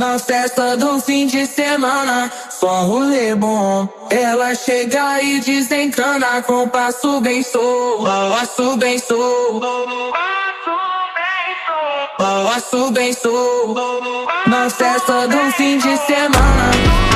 Na festa do fim de semana, só rolê bom. Ela chega e desencana com passo bem solto, passo bem solto, passo bem solto. Na festa do fim de semana.